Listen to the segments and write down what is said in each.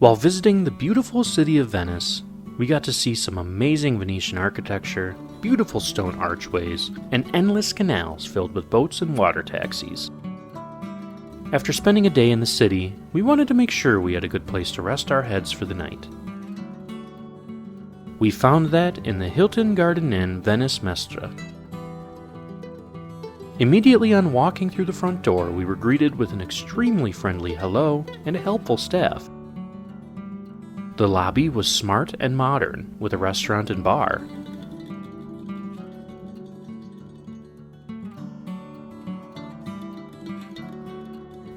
While visiting the beautiful city of Venice, we got to see some amazing Venetian architecture, beautiful stone archways, and endless canals filled with boats and water taxis. After spending a day in the city, we wanted to make sure we had a good place to rest our heads for the night. We found that in the Hilton Garden Inn Venice, Mestre. Immediately on walking through the front door, we were greeted with an extremely friendly hello and a helpful staff. The lobby was smart and modern, with a restaurant and bar.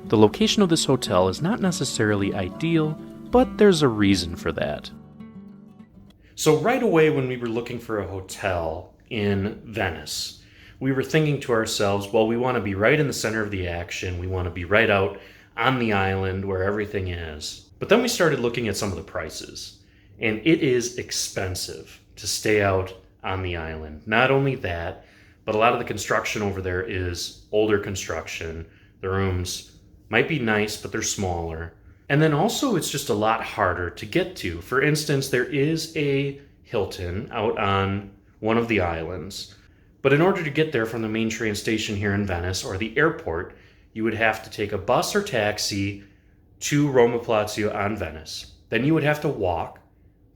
The location of this hotel is not necessarily ideal, but there's a reason for that. So right away when we were looking for a hotel in Venice, we were thinking to ourselves, well, we want to be right in the center of the action. We want to be right out on the island where everything is. But then we started looking at some of the prices, and it is expensive to stay out on the island. Not only that, but a lot of the construction over there is older construction. The rooms might be nice, but they're smaller. And then also it's just a lot harder to get to. For instance, there is a Hilton out on one of the islands. But in order to get there from the main train station here in Venice or the airport, you would have to take a bus or taxi to Roma Plazio on Venice. Then you would have to walk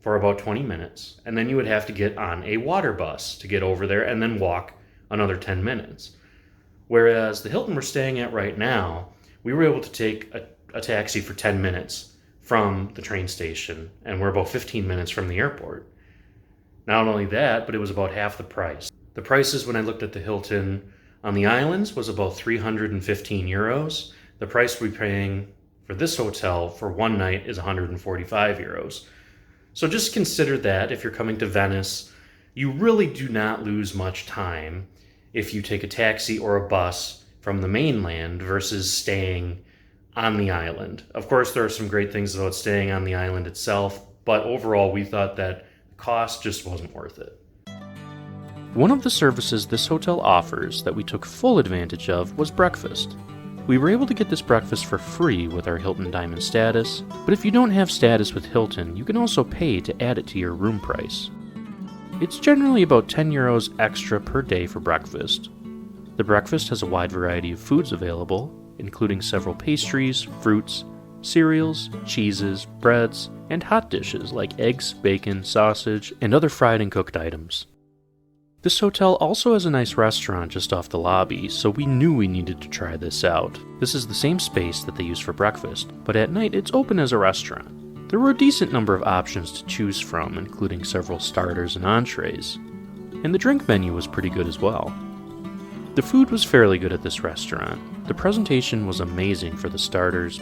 for about 20 minutes. And then you would have to get on a water bus to get over there and then walk another 10 minutes. Whereas the Hilton we're staying at right now, we were able to take a taxi for 10 minutes from the train station, and we're about 15 minutes from the airport. Not only that, but it was about half the price. The prices when I looked at the Hilton on the islands was about 315 euros. The price we're paying for this hotel for one night is 145 euros. So just consider that if you're coming to Venice, you really do not lose much time if you take a taxi or a bus from the mainland versus staying on the island. Of course, there are some great things about staying on the island itself, but overall we thought that the cost just wasn't worth it. One of the services this hotel offers that we took full advantage of was breakfast. We were able to get this breakfast for free with our Hilton Diamond status, but if you don't have status with Hilton, you can also pay to add it to your room price. It's generally about 10 euros extra per day for breakfast. The breakfast has a wide variety of foods available, including several pastries, fruits, cereals, cheeses, breads, and hot dishes like eggs, bacon, sausage, and other fried and cooked items. This hotel also has a nice restaurant just off the lobby, so we knew we needed to try this out. This is the same space that they use for breakfast, but at night it's open as a restaurant. There were a decent number of options to choose from, including several starters and entrees, and the drink menu was pretty good as well. The food was fairly good at this restaurant. The presentation was amazing for the starters,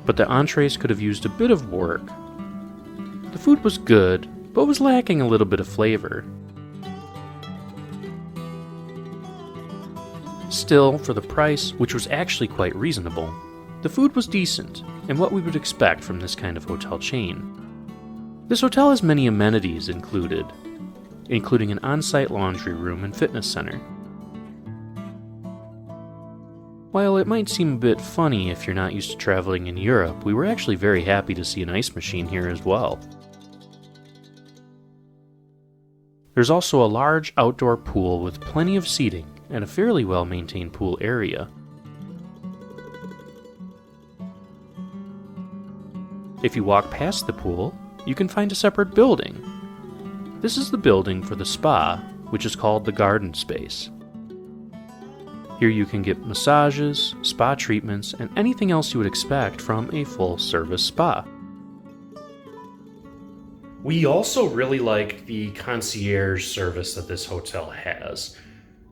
but the entrees could have used a bit of work. The food was good, but was lacking a little bit of flavor. Still, for the price, which was actually quite reasonable, the food was decent, and what we would expect from this kind of hotel chain. This hotel has many amenities included, including an on-site laundry room and fitness center. While it might seem a bit funny if you're not used to traveling in Europe, we were actually very happy to see an ice machine here as well. There's also a large outdoor pool with plenty of seating and a fairly well-maintained pool area. If you walk past the pool, you can find a separate building. This is the building for the spa, which is called the Garden Space. Here you can get massages, spa treatments, and anything else you would expect from a full-service spa. We also really like the concierge service that this hotel has.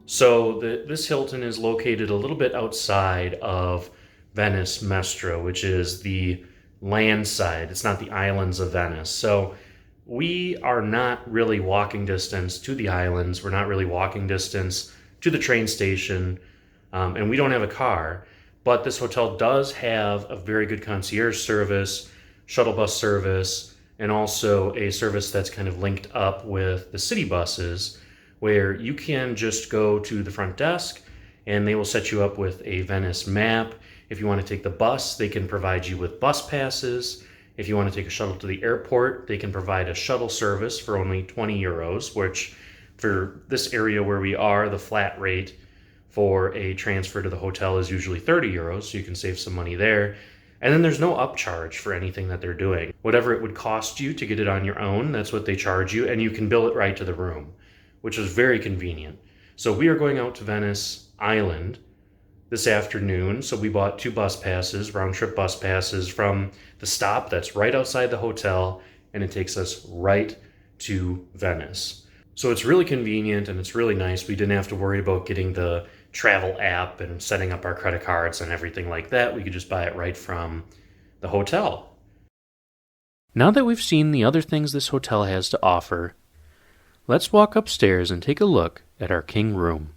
So this Hilton is located a little bit outside of Venice Mestre, which is the land side. It's not the islands of Venice. So we are not really walking distance to the islands. We're not really walking distance to the train station. And we don't have a car, but this hotel does have a very good concierge service, shuttle bus service, and also a service that's kind of linked up with the city buses, where you can just go to the front desk and they will set you up with a Venice map, If you want to take the bus, they can provide you with bus passes. If you want to take a shuttle to the airport, they can provide a shuttle service for only 20 euros, which for this area where we are, the flat rate for a transfer to the hotel is usually 30 euros, so you can save some money there. And then there's no upcharge for anything that they're doing. Whatever it would cost you to get it on your own, that's what they charge you, and you can bill it right to the room, which is very convenient. So we are going out to Venice Island this afternoon, so we bought 2 bus passes, round-trip bus passes from the stop that's right outside the hotel, and it takes us right to Venice. So it's really convenient and it's really nice. We didn't have to worry about getting the travel app and setting up our credit cards and everything like that. We could just buy it right from the hotel. Now that we've seen the other things this hotel has to offer, let's walk upstairs and take a look at our king room.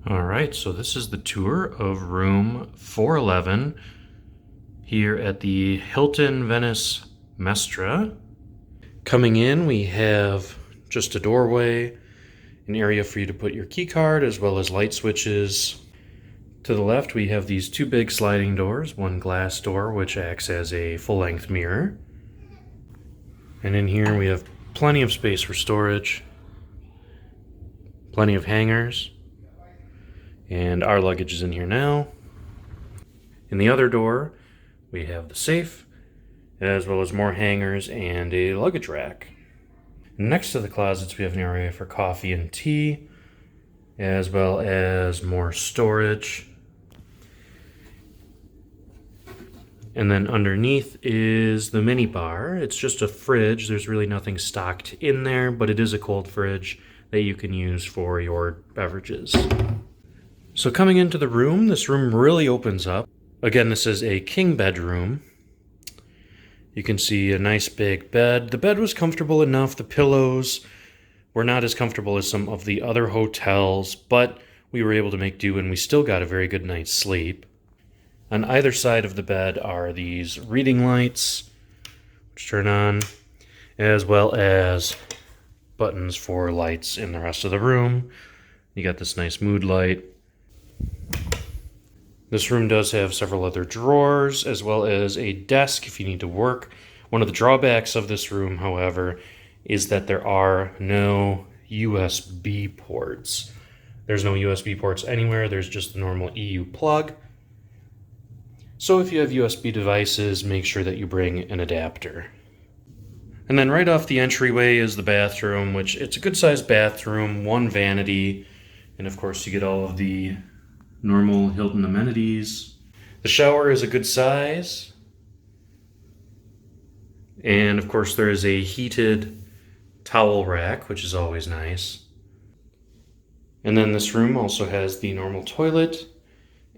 All right, so this is the tour of room 411 here at the Hilton Venice Mestre. Coming in, we have just a doorway, an area for you to put your key card, as well as light switches. To the left, we have these 2 big sliding doors, one glass door, which acts as a full-length mirror. And in here, we have plenty of space for storage, plenty of hangers. And our luggage is in here now. In the other door, we have the safe, as well as more hangers and a luggage rack. Next to the closets, we have an area for coffee and tea, as well as more storage. And then underneath is the mini bar. It's just a fridge. There's really nothing stocked in there, but it is a cold fridge that you can use for your beverages. So coming into the room, this room really opens up. Again, this is a king bedroom. You can see a nice big bed. The bed was comfortable enough. The pillows were not as comfortable as some of the other hotels, but we were able to make do and we still got a very good night's sleep. On either side of the bed are these reading lights, which turn on, as well as buttons for lights in the rest of the room. You got this nice mood light. This room does have several other drawers, as well as a desk if you need to work. One of the drawbacks of this room, however, is that there are no USB ports. There's no USB ports anywhere, there's just the normal EU plug. So if you have USB devices, make sure that you bring an adapter. And then right off the entryway is the bathroom, which it's a good-sized bathroom, 1 vanity, and of course you get all of the normal Hilton amenities. The shower is a good size. And of course there is a heated towel rack, which is always nice. And then this room also has the normal toilet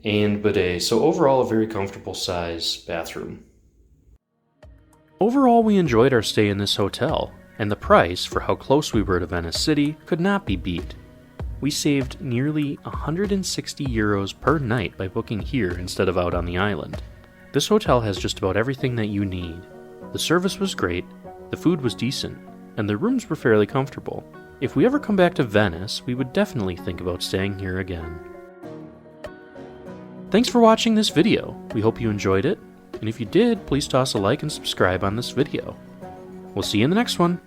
and bidet. So overall, a very comfortable size bathroom. Overall, we enjoyed our stay in this hotel, and the price for how close we were to Venice City could not be beat. We saved nearly 160 euros per night by booking here instead of out on the island. This hotel has just about everything that you need. The service was great, the food was decent, and the rooms were fairly comfortable. If we ever come back to Venice, we would definitely think about staying here again. Thanks for watching this video. We hope you enjoyed it, and if you did, please toss a like and subscribe on this video. We'll see you in the next one.